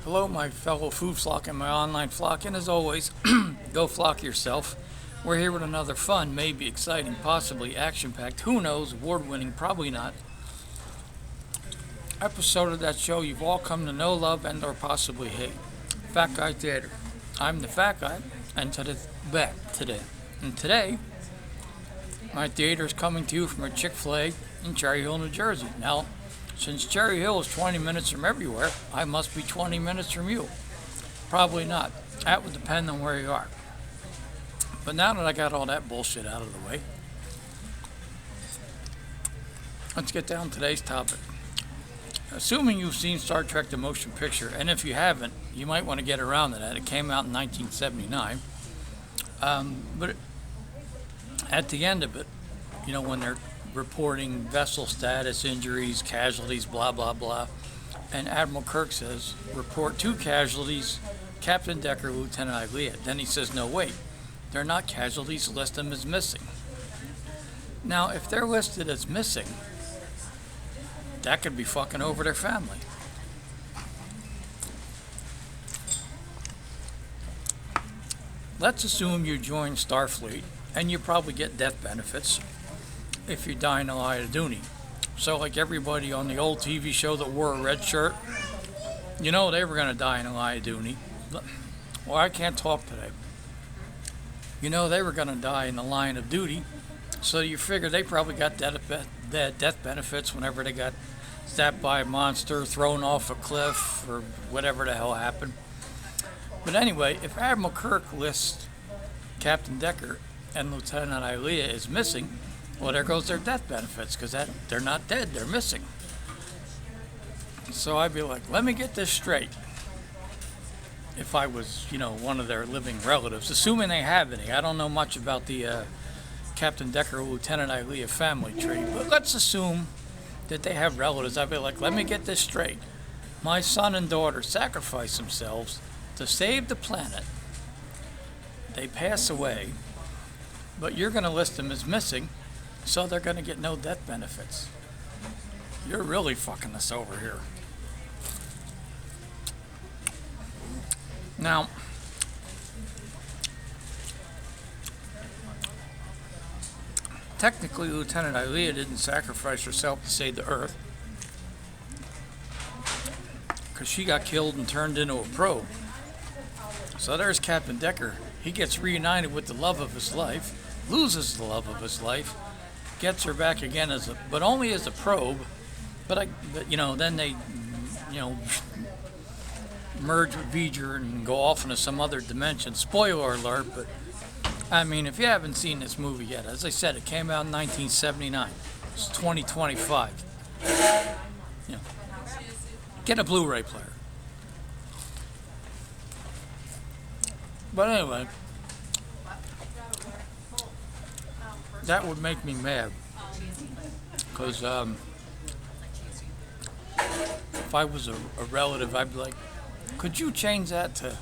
Hello, my fellow food flock and my online flock, and as always, go flock yourself. We're here with another fun, maybe exciting, possibly action-packed, who knows, award-winning, probably not, episode of that show you've all come to know, love, and or possibly hate. Fat Guy Theater. I'm the Fat Guy, and today, my theater is coming to you from a Chick-Fil-A in Cherry Hill, New Jersey. Now, since Cherry Hill is 20 minutes from everywhere, I must be 20 minutes from you. Probably not. That would depend on where you are. But now that I got all that bullshit out of the way, let's get down to today's topic. Assuming you've seen Star Trek The Motion Picture, and if you haven't, you might want to get around to that. It came out in 1979. But at the end of it, when they're reporting vessel status, injuries, casualties, blah, blah, blah, and Admiral Kirk says, report 2 casualties, Captain Decker, Lieutenant Ilia. Then he says, no, wait, they're not casualties, list them as missing. Now, if they're listed as missing, that could be fucking over their family. Let's assume you join Starfleet, and you probably get death benefits if you die in the line of duty. So like everybody on the old TV show that wore a red shirt, they were going to die in the line of duty. Well, I can't talk today. They were going to die in the line of duty, so you figure they probably got death benefits whenever they got stabbed by a monster, thrown off a cliff, or whatever the hell happened. But anyway, if Admiral Kirk lists Captain Decker and Lieutenant Ilia as missing, well, there goes their death benefits, because they're not dead, they're missing. So I'd be like, let me get this straight. If I was, one of their living relatives, assuming they have any. I don't know much about the Captain Decker, Lieutenant Ilia family tree, but let's assume that they have relatives. I'd be like, let me get this straight. My son and daughter sacrifice themselves to save the planet. They pass away, but you're going to list them as missing, so they're going to get no death benefits. You're really fucking us over here. Now, technically, Lieutenant Ilia didn't sacrifice herself to save the Earth, because she got killed and turned into a probe. So there's Captain Decker. He gets reunited with the love of his life, loses the love of his life, gets her back again but only as a probe. But then they, merge with V'ger and go off into some other dimension. Spoiler alert, but I mean, if you haven't seen this movie yet, as I said, it came out in 1979. It's 2025. Get a Blu-ray player. But anyway, that would make me mad, because if I was a relative, I'd be like, could you change that to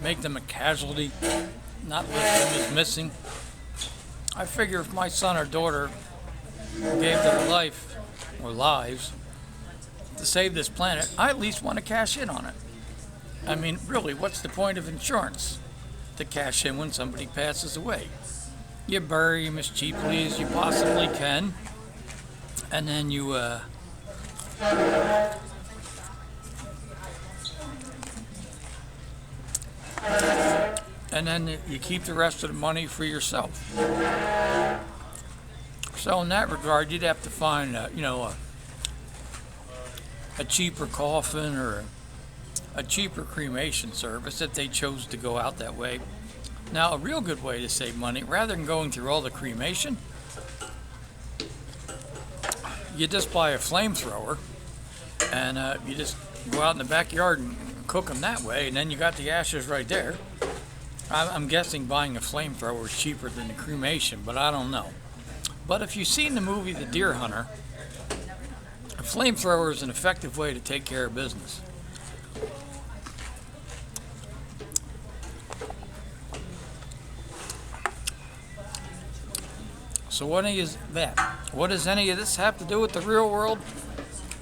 make them a casualty, not list them as missing? I figure if my son or daughter gave their life or lives to save this planet, I at least want to cash in on it. I mean, really, what's the point of insurance? To cash in when somebody passes away. You bury them as cheaply as you possibly can, and then you you keep the rest of the money for yourself. So in that regard, you'd have to find a cheaper coffin or a cheaper cremation service if they chose to go out that way. Now, a real good way to save money, rather than going through all the cremation, you just buy a flamethrower and you just go out in the backyard and cook them that way, and then you got the ashes right there. I'm guessing buying a flamethrower is cheaper than the cremation, but I don't know. But if you've seen the movie The Deer Hunter, a flamethrower is an effective way to take care of business. So what is that? What does any of this have to do with the real world?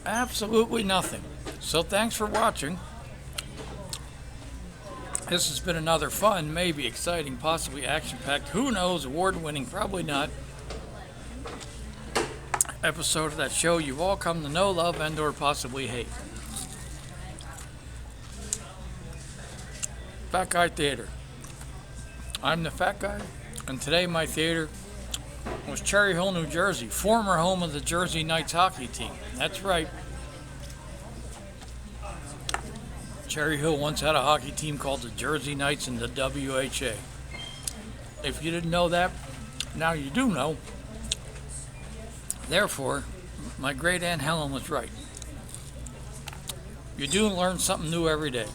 Absolutely nothing. So thanks for watching. This has been another fun, maybe exciting, possibly action-packed, who knows, award-winning, probably not, episode of that show you've all come to know, love, and or possibly hate. Fat Guy Theater. I'm the Fat Guy, and today my theater was Cherry Hill, New Jersey, former home of the Jersey Knights hockey team. That's right. Cherry Hill once had a hockey team called the Jersey Knights in the WHA. If you didn't know that, now you do know. Therefore, my great Aunt Helen was right. You do learn something new every day.